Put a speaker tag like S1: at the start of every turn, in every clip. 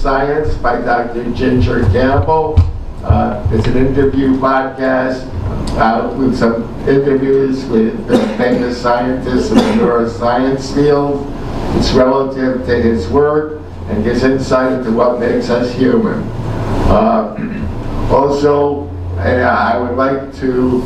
S1: Science by Dr. Ginger Campbell. It's an interview podcast with some interviews with famous scientists in the neuroscience field. It's relative to his work and gives insight into what makes us human. Also, I would like to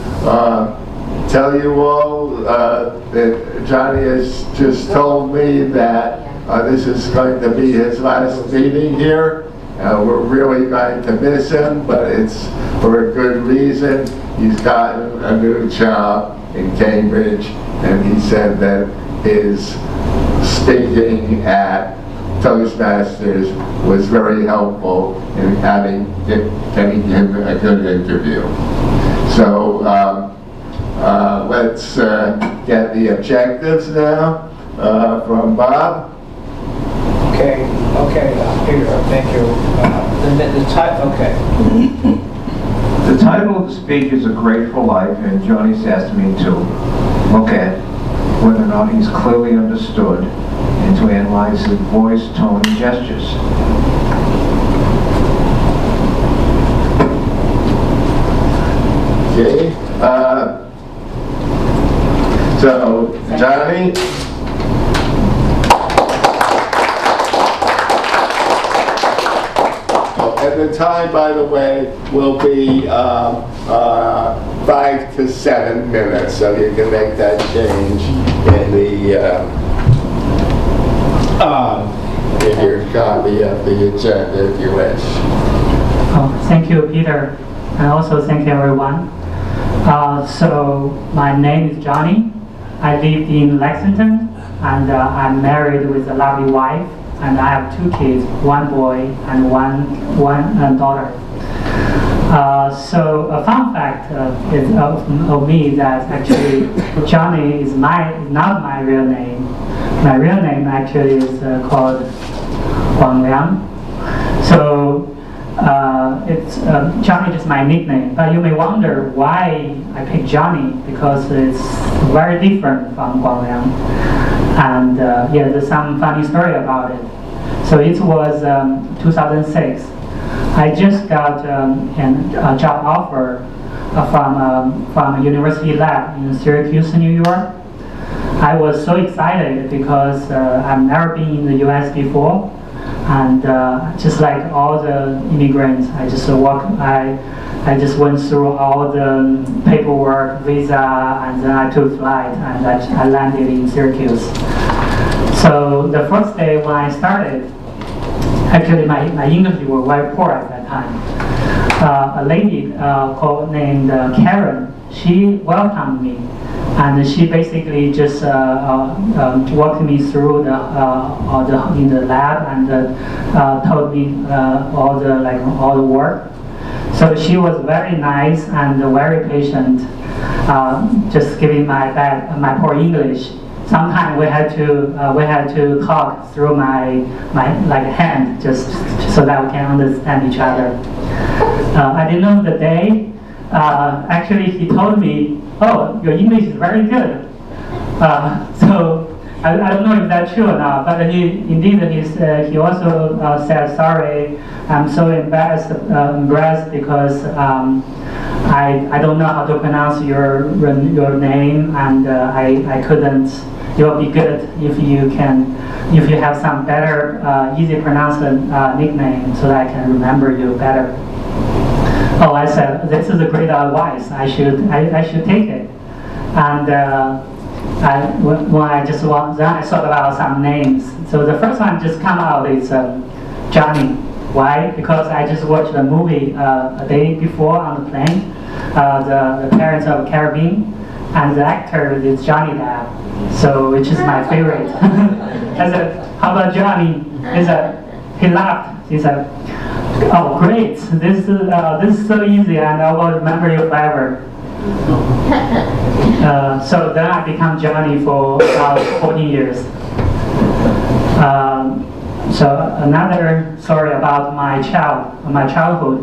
S1: tell you all that Johnny has just told me that this is going to be his last meeting here. We're really going to miss him, but it's for a good reason. He's gotten a new job in Cambridge, and he said that his speaking at Toastmasters was very helpful in getting him a good interview. So let's get the objectives now from Bob.
S2: Okay, Peter, thank you.
S3: The title of the speech is A Grateful Life, and Johnny's asked me to look at whether or not he's clearly understood and to analyze his voice, tone, and gestures.
S1: Okay. So, Johnny. And the time, by the way, will be 5 to 7 minutes, so you can make that change in your copy of the agenda if you wish.
S4: Thank you, Peter, and also thank you, everyone. So my name is Johnny. I live in Lexington, and I'm married with a lovely wife. And I have 2 kids, 1 boy and one daughter. So a fun fact is of me that actually Johnny is not my real name. My real name actually is called Wang. So it's Johnny is my nickname. But you may wonder why I picked Johnny, because it's very different from Wang. And yeah, there's some funny story about it. So it was 2006. I just got a job offer from a university lab in Syracuse, New York. I was so excited because I've never been in the U.S. before, and just like all the immigrants, I just went through all the paperwork, visa, and then I took flight, and I landed in Syracuse. So the first day when I started, actually my English was very poor at that time. A lady named Karen, she welcomed me, and she basically just walked me through in the lab and told me all the work. So she was very nice and very patient, just giving my poor English. Sometimes we had to talk through my hand, just so that we can understand each other. I didn't know the day. Actually, he told me, "Oh, your English is very good." So I don't know if that's true or not, but he also said, "Sorry, I'm so embarrassed because I don't know how to pronounce your name, and I couldn't. It will be good if you have some better, easy pronounced nickname so that I can remember you better." Oh, I said, this is a great advice. I should take it. And when I thought about some names. So the first one just come out is Johnny. Why? Because I just watched a movie a day before on the plane, the Parents of the Caribbean, and the actor is Johnny Depp, so which is my favorite. I said, "How about Johnny?" He laughed. He said, "Oh, great! This is so easy, and I will remember you forever." So then I became Johnny for 14 years. So another story about my childhood.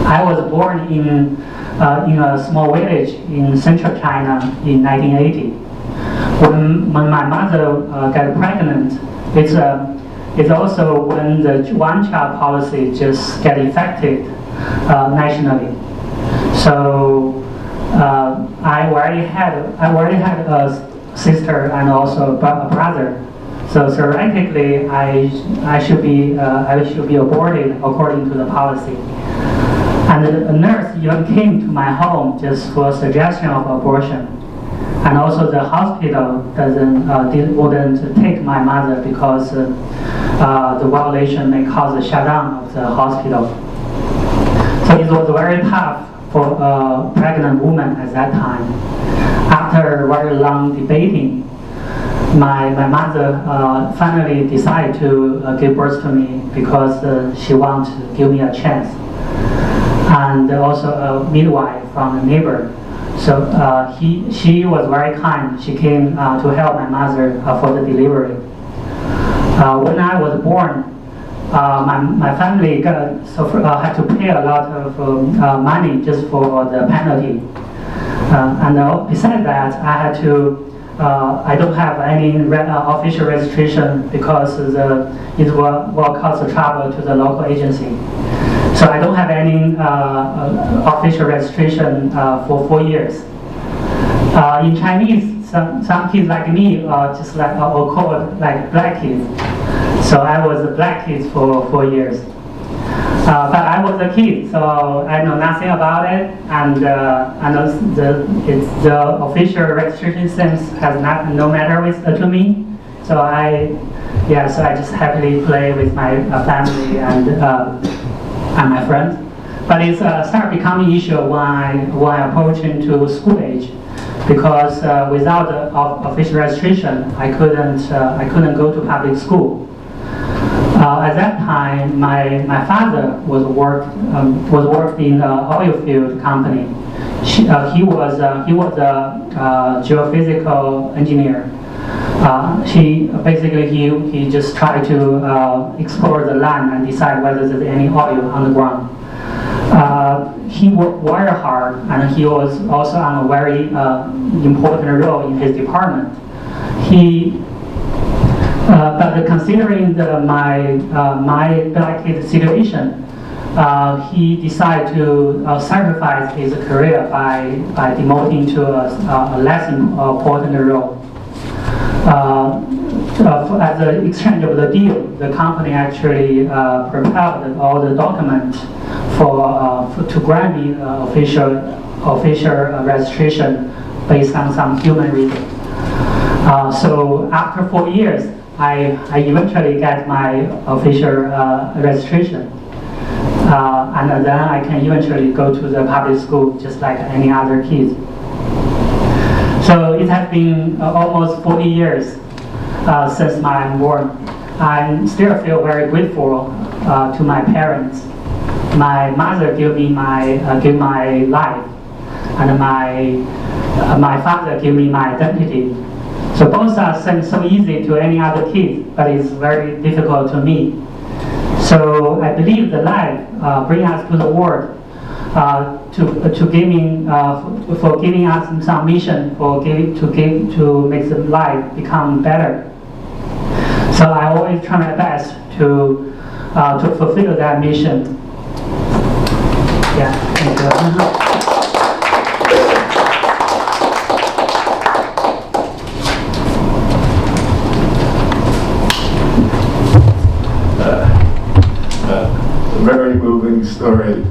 S4: I was born in a small village in central China in 1980. When my mother got pregnant, is also when the one-child policy just get effective nationally. So I already had a sister and also a brother. So theoretically, I should be aborted according to the policy. And a nurse even came to my home just for a suggestion of abortion. And also the hospital wouldn't take my mother because the violation may cause a shutdown of the hospital. So it was very tough for a pregnant woman at that time. After very long debating, my mother finally decided to give birth to me because she wanted to give me a chance. And also a midwife from a neighbor. So she was very kind. She came to help my mother for the delivery. When I was born, my family had to pay a lot of money just for the penalty. And besides that, I don't have any official registration because it will cause trouble to the local agency. So I don't have any official registration for 4 years. In Chinese, some kids like me just like are called like black kids. So I was a black kid for 4 years. But I was a kid, so I know nothing about it, and the official registration stamp has no matter to me. So I just happily play with my family and my friends. But it's started becoming issue when I approach into school age, because without the official registration, I couldn't go to public school. At that time, my father was worked in an oil field company. He was a geophysical engineer. He just tried to explore the land and decide whether there's any oil on the ground. He worked very hard, and he was also on a very important role in his department. But considering my black kid situation, he decided to sacrifice his career by demoting to a less important role. As an exchange of the deal, the company actually prepared all the documents to grant me official registration based on some human reason. So after 4 years, I eventually get my official registration, and then I can eventually go to the public school just like any other kids. So it has been almost 40 years since I'm born. I still feel very grateful to my parents. My mother gave me my life, and my father gave me my identity. So both are so easy to any other kid, but it's very difficult to me. So I believe the life brings us to the world for giving us some mission, to make the life become better. So I always try my best to fulfill that mission. Yeah, thank you.
S1: Very moving story.